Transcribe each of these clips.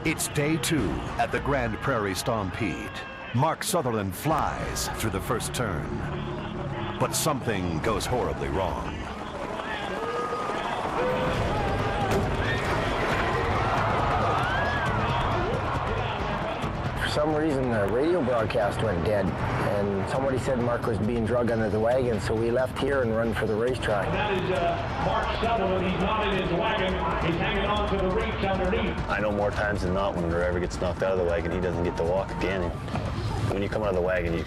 It's day 2 at the Grand Prairie Stampede. Mark Sutherland flies through the first turn, but something goes horribly wrong. For some reason, the radio broadcast went dead, and somebody said Mark was being drugged under the wagon, so we left here and run for the racetrack. And that is Mark Sutherland. He's not in his wagon. He's hanging on to the reach underneath. I know more times than not when the driver gets knocked out of the wagon, he doesn't get to walk again. When you come out of the wagon,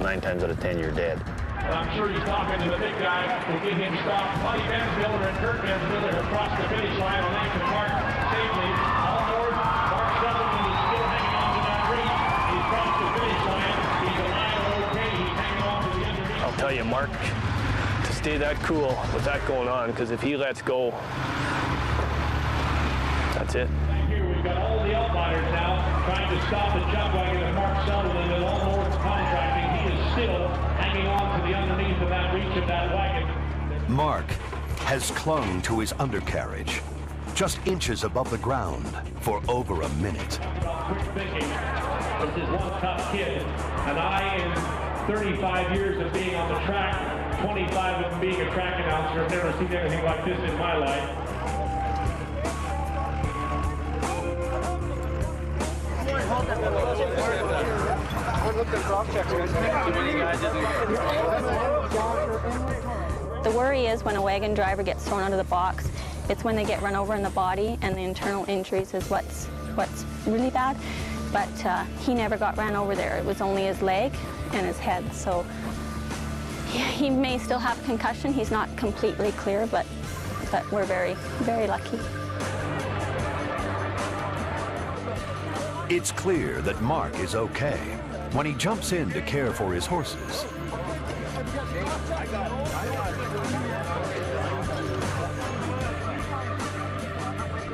9 times out of 10, you're dead. And I'm sure he's talking to the big guy to get him stopped. Buddy Bensmiller and Kurt Bensmiller have crossed the finish line on Langton Park safely. All north, Mark Sutherland is still hanging on to that reach. He's crossed the finish line. He's alive and okay. He's hanging on to the underneath. I'll tell you, Mark, to stay that cool with that going on, because if he lets go, that's it. Thank you. We've got all the outriders now trying to stop the chuck wagon of Mark Sutherland and All North Contracting. He is still hanging on to the underneath of that reach of that wagon. Mark has clung to his undercarriage, just inches above the ground, for over a minute. Quick thinking. This is one tough kid, and I, in 35 years of being on the track, 25 of them being a track announcer, have never seen anything like this in my life. The worry is when a wagon driver gets thrown out of the box, it's when they get run over in the body, and the internal injuries is what's really bad. But he never got ran over there. It was only his leg and his head. So he may still have a concussion. He's not completely clear, but we're very, very lucky. It's clear that Mark is okay when he jumps in to care for his horses.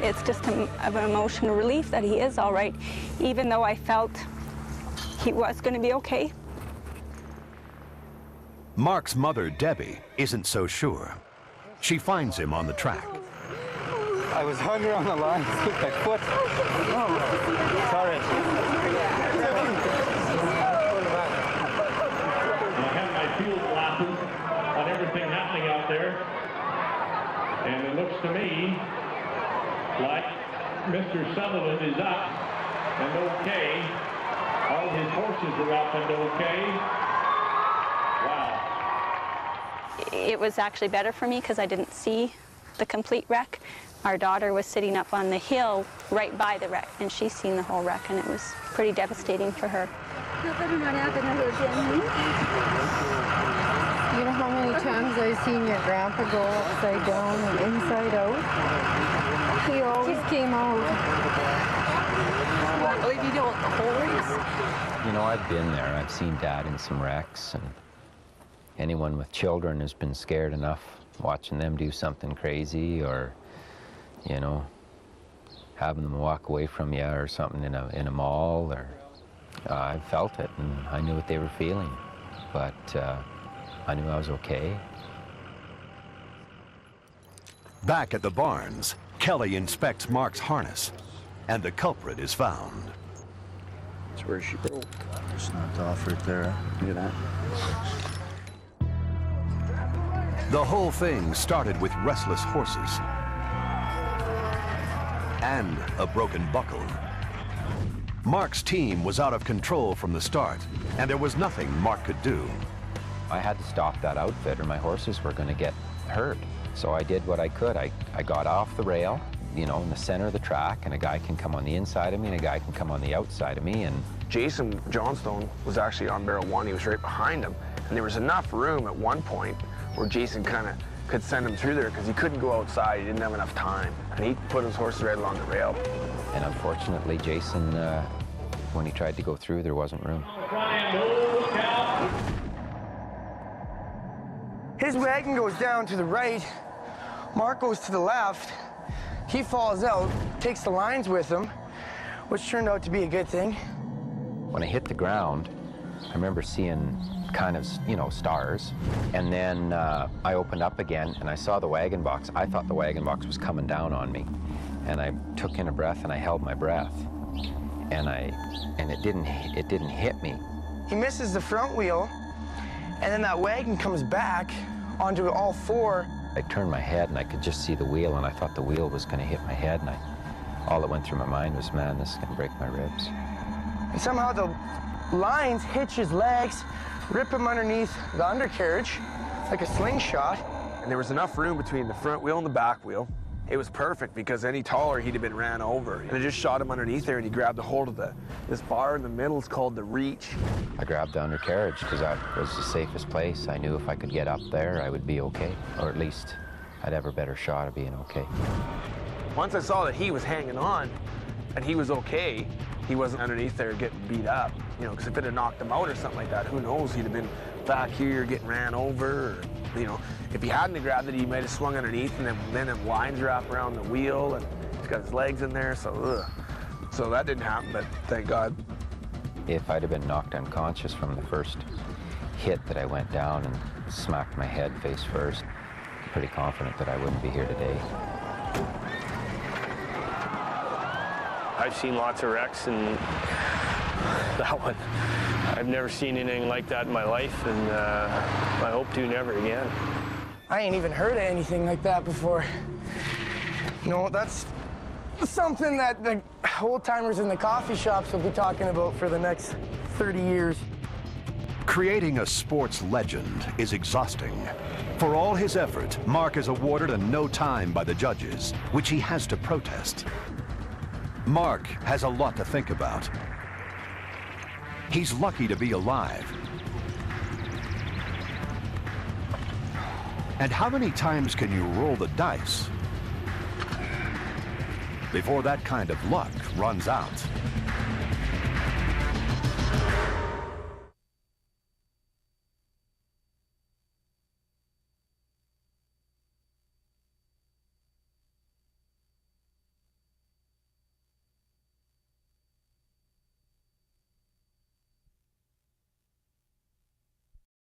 It's just an emotional relief that he is all right, even though I felt he was going to be okay. Mark's mother, Debbie, isn't so sure. She finds him on the track. I was hung around the line with my foot. Oh, sorry. I have my field glasses on everything happening out there, and it looks to me like Mr. Sutherland is up and okay. All his horses are up and okay. Wow. It was actually better for me because I didn't see the complete wreck. Our daughter was sitting up on the hill right by the wreck, and she's seen the whole wreck, and it was pretty devastating for her. You know how many times I've seen your grandpa go upside down and inside out? He always came out. I believe you know what the whole is. You know, I've been there. I've seen Dad in some wrecks, and anyone with children has been scared enough watching them do something crazy, or, you know, having them walk away from you or something in a mall, or I felt it, and I knew what they were feeling, but I knew I was okay. Back at the barns, Kelly inspects Mark's harness, and the culprit is found. That's where she broke. Snapped off right there. Look at that. The whole thing started with restless horses and a broken buckle. Mark's team was out of control from the start, and there was nothing Mark could do. I had to stop that outfit or my horses were going to get hurt. So I did what I could. I got off the rail, you know, in the center of the track, and a guy can come on the inside of me and a guy can come on the outside of me. And Jason Johnstone was actually on barrel 1. He was right behind him. And there was enough room at one point where Jason kind of could send him through there because he couldn't go outside. He didn't have enough time. And he put his horses right along the rail. And unfortunately, Jason, when he tried to go through, there wasn't room. His wagon goes down to the right. Mark goes to the left. He falls out, takes the lines with him, which turned out to be a good thing. When I hit the ground, I remember seeing kind of, you know, stars. And then I opened up again and I saw the wagon box. I thought the wagon box was coming down on me. And I took in a breath and I held my breath. And it didn't hit me. He misses the front wheel, and then that wagon comes back onto all four. I turned my head and I could just see the wheel, and I thought the wheel was going to hit my head, and all that went through my mind was, man, this is going to break my ribs. And somehow the lines hitch his legs, rip him underneath the undercarriage like a slingshot. And there was enough room between the front wheel and the back wheel. It was perfect because any taller, he'd have been ran over. And it just shot him underneath there, and he grabbed a hold of this bar in the middle. It's called the reach. I grabbed the undercarriage because that was the safest place. I knew if I could get up there, I would be okay, or at least I'd have a better shot of being okay. Once I saw that he was hanging on and he was okay, he wasn't underneath there getting beat up, you know, because if it had knocked him out or something like that, who knows, he'd have been back here getting ran over, or, you know, if he hadn't grabbed it, he might have swung underneath, and then them lines wrap around the wheel, and he's got his legs in there, so so that didn't happen, but thank God. If I'd have been knocked unconscious from the first hit that I went down and smacked my head face first, I'm pretty confident that I wouldn't be here today. I've seen lots of wrecks, and that one, I've never seen anything like that in my life, and I hope to never again. I ain't even heard of anything like that before. You know, that's something that the old-timers in the coffee shops will be talking about for the next 30 years. Creating a sports legend is exhausting. For all his effort, Mark is awarded a no time by the judges, which he has to protest. Mark has a lot to think about. He's lucky to be alive. And how many times can you roll the dice before that kind of luck runs out?